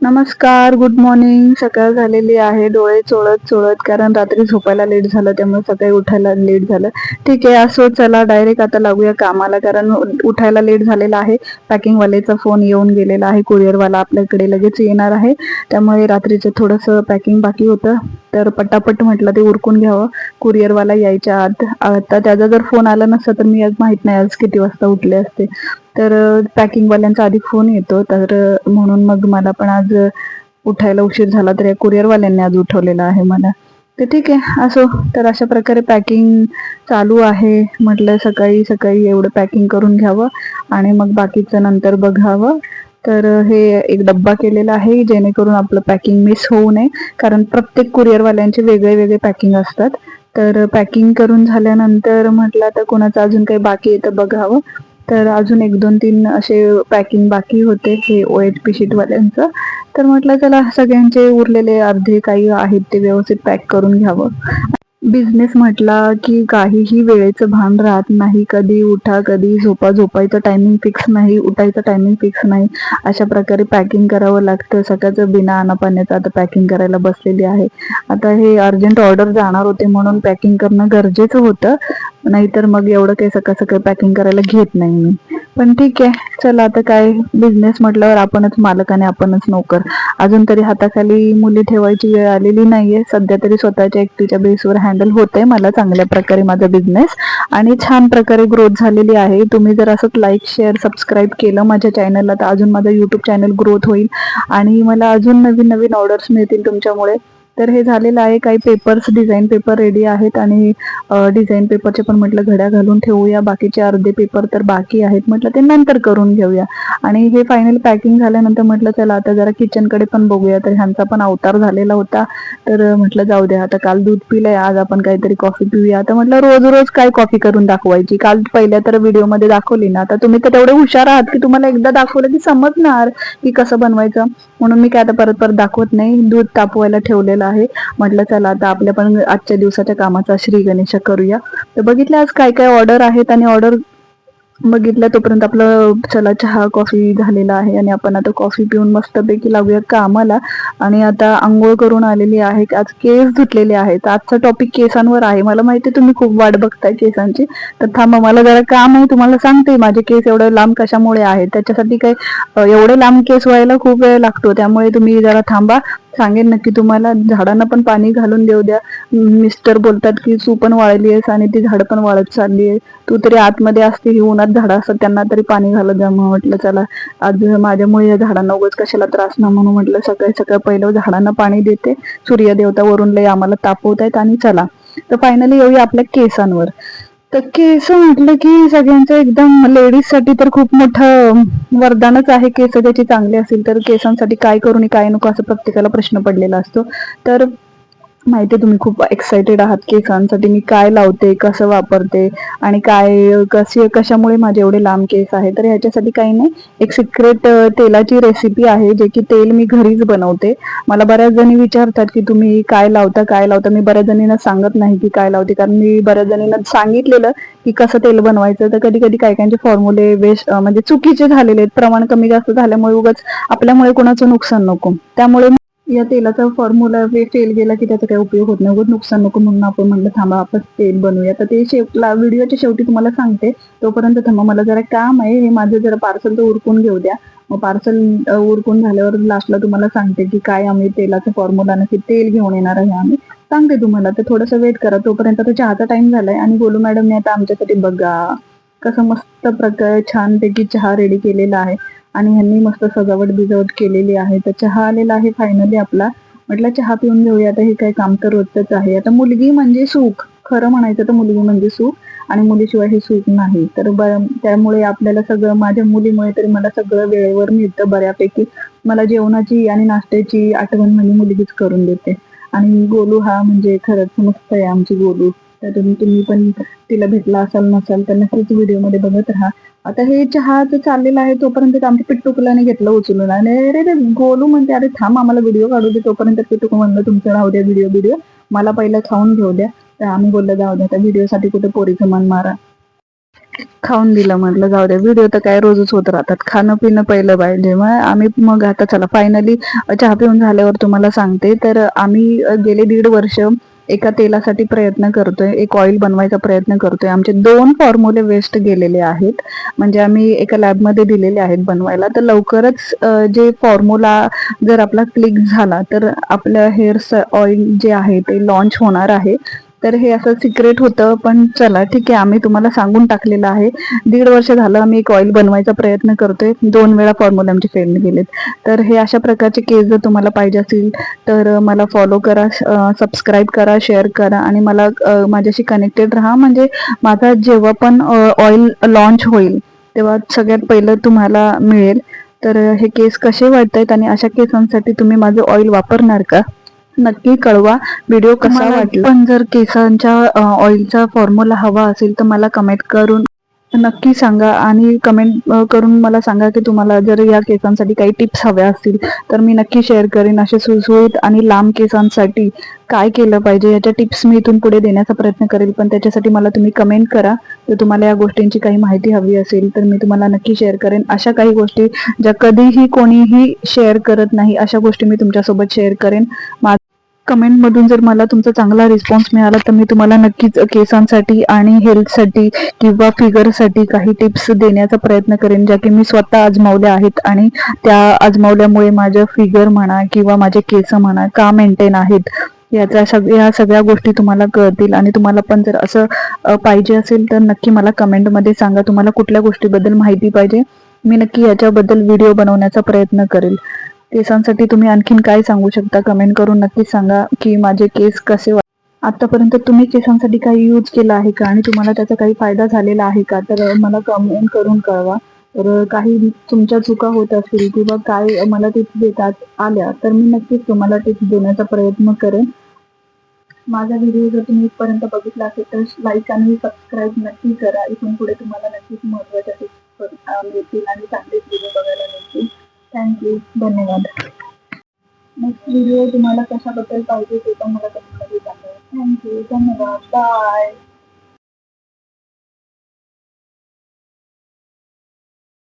नमस्कार, good morning. सकाळ झालेली आहे. डोळे चोळत चोळत, कारण रात्री झोपायला लेट झालं, त्यामुळे सकाळी उठायला लेट झालं. ठीक आहे, असो, चला डायरेक्ट आता लागूया कामाला, कारण उठायला लेट झालेला आहे. पॅकिंगवाल्याचा फोन येऊन गेलेला आहे. कुरिअरवाला आपल्याकडे लगेच येणार आहे, त्यामुळे रात्रीचं थोडंसं पॅकिंग बाकी होतं, तर पटापट म्हटलं ते उरकून घ्यावं कुरिअरवाला यायच्या आत. आता त्याचा जर फोन आला नसता तर मी आज माहित नाही आज किती वाजता उठले असते. तर पॅकिंगवाल्यांचा आधी फोन येतो, तर म्हणून मग मला पण आज उठायला उशीर झाला, तर या कुरिअरवाल्यांनी आज उठवलेलं आहे मला. तर ठीक आहे, असो. तर अशा प्रकारे पॅकिंग चालू आहे. म्हटलं सकाळी सकाळी एवढं पॅकिंग करून घ्यावं आणि मग बाकीचं नंतर बघावं. तर हे एक डब्बा केलेला आहे, जेणेकरून आपलं पॅकिंग मिस होऊ नये, कारण प्रत्येक कुरिअरवाल्यांचे वेगळे वेगळे पॅकिंग असतात. तर पॅकिंग करून झाल्यानंतर म्हटलं आता कोणाचं अजून काही बाकी आहे तर बघावं. तर अजून 1, 2, 3 असे पॅकिंग बाकी होते, हे OHP शीटवाल्यांचं. तर म्हटलं चला सगळ्यांचे उरलेले अर्धे काही आहेत ते व्यवस्थित पॅक करून घ्यावं. बिझनेस म्हटला की काहीही वेळेचं भान राहत नाही. कधी उठा, कधी झोपा. झोपायचं टायमिंग फिक्स नाही, उठायचं टायमिंग फिक्स नाही. अशा प्रकारे पॅकिंग करावं लागतं. सकाळचं बिना पाण्याचं आता पॅकिंग करायला बसलेली आहे. आता हे अर्जंट ऑर्डर जाणार होते म्हणून पॅकिंग करणं गरजेचं होतं, नाहीतर मग एवढं काही सकाळ सकाळी पॅकिंग करायला घेत नाही मी. पण ठीक आहे, चला आता काय, बिझनेस म्हटल्यावर आपणच मालक आणि आपणच नोकर. अजून तरी हाताखाली मुली ठेवायची वेळ आलेली नाहीये. सध्या तरी स्वतःच्या एकटीच्या बेसवर हँडल होतंय मला चांगल्या प्रकारे माझा बिझनेस, आणि छान प्रकारे ग्रोथ झालेली आहे. तुम्ही जर असंच लाईक, शेअर, सबस्क्राईब केलं माझ्या चॅनलला, तर अजून माझं यूट्यूब चॅनल ग्रोथ होईल आणि मला अजून नवीन नवीन ऑर्डर्स मिळतील तुमच्यामुळे. तर हे झालेलं आहे. काही पेपर्स, डिझाईन पेपर रेडी आहेत, आणि डिझाईन पेपरचे पण म्हटलं घड्या घालून ठेवूया. बाकीचे अर्धे पेपर तर बाकी आहेत, म्हटलं ते नंतर करून घेऊया. आणि हे फायनल पॅकिंग झाल्यानंतर म्हटलं चला आता जरा किचनकडे पण बघूया. तर ह्यांचा पण अवतार झालेला होता, तर म्हटलं जाऊ द्या, आता काल दूध पिलंय, आज आपण काहीतरी कॉफी पिऊया. आता म्हटलं रोज रोज काय कॉफी करून दाखवायची. काल पहिल्या तर व्हिडिओमध्ये दाखवली ना, आता तुम्ही तर तेवढे हुशार आहात की तुम्हाला एकदा दाखवलं की समजणार की कसं बनवायचं, म्हणून मी काय आता परत परत दाखवत नाही. दूध तापवायला ठेवलेलं आहे. म्हटलं चला आता आपल्या पण आजच्या दिवसाच्या कामाचा श्री गणेशा करूया. तर बघितलं आज काय काय ऑर्डर आहेत, आणि ऑर्डर बघितलं तोपर्यंत आपलं चला चहा कॉफी झालेला आहे, आणि आपण आता कॉफी पिऊन मस्तपैकी लागूया कामाला. आणि आता आंघोळ करून आलेली आहे. आज केस धुतलेले आहेत. आजचा टॉपिक केसांवर आहे. मला माहिती तुम्ही खूप वाट बघताय केसांची, तर थांबा, मला जरा काम आहे, तुम्हाला सांगते. माझे केस एवढे लांब कशामुळे आहेत, त्याच्यासाठी काय एवढे लांब केस व्हायला खूप वेळ लागतो, त्यामुळे तुम्ही जरा थांबा, सांगेन नक्की तुम्हाला. झाडांना पण पाणी घालून देऊ द्या. मिस्टर बोलतात की तू पण वाळली आहेस आणि ती झाड पण वाळत चालली आहे, तू तरी आतमध्ये असते, ही उन्हात झाडं असतात त्यांना तरी पाणी घालत जा. मग म्हटलं चला आज माझ्यामुळे या झाडांना उगाच कशाला त्रास ना, म्हणून म्हटलं सकाळी सकाळी पहिलं झाडांना पाणी देते. सूर्यदेवता वरून लय आम्हाला तापवत आहेत. आणि चला तर फायनली येऊया आपल्या केसांवर. तर केस म्हटलं की सगळ्यांचं एकदम, लेडीज साठी तर खूप मोठं वरदानच आहे. केस त्याची चांगली असेल तर केसांसाठी काय करू आणि काय नको असं प्रत्येकाला प्रश्न पडलेला असतो. तर माहिती तुम्ही खूप एक्साइटेड आहात केसांसाठी, मी काय लावते, कसं वापरते, आणि कशामुळे माझे एवढे लांब केस आहे. तर ह्याच्यासाठी काही नाही, एक सिक्रेट तेलाची रेसिपी आहे, जे की तेल मी घरीच बनवते. मला बऱ्याच जणी विचारतात की तुम्ही काय लावता काय लावता. मी बऱ्याच जणींना सांगत नाही की काय लावते, कारण मी बऱ्याच जणींना सांगितलेलं की कसं तेल बनवायचं, तर कधी कधी काय कायचे फॉर्म्युले म्हणजे चुकीचे झालेले आहेत. प्रमाण कमी जास्त झाल्यामुळे उगाच आपल्यामुळे कोणाचं नुकसान नको, त्यामुळे या तेलाचा फॉर्म्युला फेल गेला की त्याचा काही उपयोग होत नाही, उगाच नुकसान नको, म्हणून आपण म्हटलं थांबा आपण तेल बनवूया. तर ते व्हिडिओच्या शेवटी तुम्हाला सांगते, तोपर्यंत थांबा, मला जरा काम आहे. हे माझं जरा पार्सल तर उरकून घेऊ द्या. मग पार्सल उरकून झाल्यावर लास्टला तुम्हाला सांगते की काय आम्ही तेलाचा फॉर्म्युला नक्की तेल घेऊन येणार आहे आम्ही, सांगते तुम्हाला. तर थोडंसं वेट करा. तोपर्यंत तर चहाचा टाइम झालाय, आणि गोलू मॅडमने आता आमच्यासाठी बघा कसं मस्त प्रकारे छानपैकी चहा रेडी केलेला आहे, आणि ह्यांनी मस्त सजावट बिजावट केलेली आहे. तर चहा आलेला आहे फायनली आपला. म्हटलं चहा पिऊन घेऊया. आता हे काय काम तर रोजच आहे. आता मुलगी म्हणजे सुख, खरं म्हणायचं तर मुलगी म्हणजे सुख, आणि मुलीशिवाय हे सुख नाही. तर त्यामुळे आपल्याला सगळं, माझ्या मुलीमुळे तरी मला सगळं वेळेवर मिळतं बऱ्यापैकी. मला जेवणाची आणि नाश्त्याची आठवण म्हणजे मुलगीच करून देते. आणि गोलू हा म्हणजे खरंच मस्त आहे आमची गोलू. तर तुम्ही पण तिला भेटला असाल नसाल तर नक्कीच व्हिडिओमध्ये बघत राहा. आता हे चहाचं चाललेलं आहे, तोपर्यंत आमच्या पिट्टुकलाने घेतलं उचलून, आणि अरे रे गोलू म्हणते अरे थांब आम्हाला व्हिडिओ काढू दे. तोपर्यंत पिट्टुक म्हणलं तुमचं राहू द्या व्हिडिओ, मला पहिलं खाऊन घेऊ द्या. तर आम्ही बोललं जाऊ द्या, आता व्हिडिओसाठी कुठे पोरीचं मन मारा. खाऊन दिलं. म्हटलं जाऊ द्या, व्हिडिओ तर काय रोजच होत राहतात, खाणं पिणं पहिलं पाहिजे. मग आता चला फायनली चहा पिऊन झाल्यावर तुम्हाला सांगते. तर आम्ही गेले 1.5 वर्ष एका तेलासाठी प्रयत्न करतोय, एक ऑइल बनवायचा प्रयत्न करतोय. आमचे 2 फॉर्म्युले वेस्ट गेलेले आहेत, म्हणजे आम्ही एका लॅबमध्ये दिलेले आहेत बनवायला. तर लवकरच जे फॉर्म्युला जर आपला क्लिक झाला तर आपलं हेअर ऑइल जे आहे ते लॉन्च होणार आहे. तर हे असं सिक्रेट होतं, पण चला ठीक आहे, आम्ही तुम्हाला सांगून टाकलेलं आहे. 1.5 वर्ष झालं आम्ही एक ऑइल बनवायचा प्रयत्न करतोय, 2 वेळा फॉर्म्युले आमचे फेल गेलेत. तर हे अशा प्रकारचे केस जर तुम्हाला पाहिजे असतील तर मला फॉलो करा, सबस्क्राईब करा, शेअर करा आणि मला माझ्याशी कनेक्टेड राहा. म्हणजे माझा जेव्हा पण ऑइल लॉन्च होईल तेव्हा सगळ्यात पहिलं तुम्हाला मिळेल. तर हे केस कसे वाटतायत आणि अशा केसांसाठी तुम्ही माझं ऑइल वापरणार का? नक्की कळवा. व्हिडिओ कसा वाटला, पण जर केसांच्या ऑइलचा फॉर्म्युला हवा असेल तर मला कमेंट करून नक्की सांगा. आणि कमेंट करून मला सांगा की तुम्हाला जर या केसांसाठी काही टिप्स हव्या असतील तर मी नक्की शेअर करेन. असे सुळसुळीत आणि लांब केसांसाठी काय केलं पाहिजे याच्या टिप्स मी इथून पुढे देण्याचा प्रयत्न करेल. पण त्याच्यासाठी मला तुम्ही कमेंट करा. जर तुम्हाला या गोष्टींची काही माहिती हवी असेल तर मी तुम्हाला नक्की शेअर करेन. अशा काही गोष्टी ज्या कधीही कोणीही शेअर करत नाही, अशा गोष्टी मी तुमच्यासोबत शेअर करेन. कमेंटमधून जर मला तुमचा चांगला रिस्पॉन्स मिळाला तर मी तुम्हाला नक्कीच केसांसाठी आणि हेल्थसाठी किंवा फिगरसाठी काही टिप्स देण्याचा प्रयत्न करेन, ज्या की मी स्वतः आजमावल्या आहेत आणि त्या आजमावल्यामुळे माझं फिगर म्हणा किंवा माझे केस म्हणा का मेंटेन आहेत या सगळ्या गोष्टी तुम्हाला कळतील. आणि तुम्हाला पण जर असं पाहिजे असेल तर नक्की मला कमेंटमध्ये सांगा तुम्हाला कुठल्या गोष्टीबद्दल माहिती पाहिजे. मी नक्की याच्याबद्दल व्हिडिओ बनवण्याचा प्रयत्न करेल. केसांसाठी तुम्ही आणखीन काय सांगू शकता कमेंट करून नक्की सांगा की माझे केस कसे आतापर्यंत तुम्ही केसांसाठी काही यूज केलं आहे का आणि तुम्हाला त्याचा काही फायदा झालेला आहे का? तर मला कमेंट करून कळवा. तर काही तुमच्या चुका होत असतील किंवा काय मला टिप्स देतात आल्या तर मी नक्कीच तुम्हाला टिप्स देण्याचा प्रयत्न करेन. माझा व्हिडिओ जर तुम्ही इथपर्यंत बघितला असेल तर लाईक आणि सबस्क्राईब नक्की करा. इथून पुढे तुम्हाला नक्कीच महत्त्वाच्या टिप्स मिळतील आणि चांगलेच व्हिडिओ बघायला मिळतील. थँक्यू, धन्यवाद. नेक्स्ट व्हिडिओ तुम्हाला कशाबद्दल पाहिजे ते पण मला कमेंटमध्ये सांगा. थँक्यू, धन्यवाद, बाय.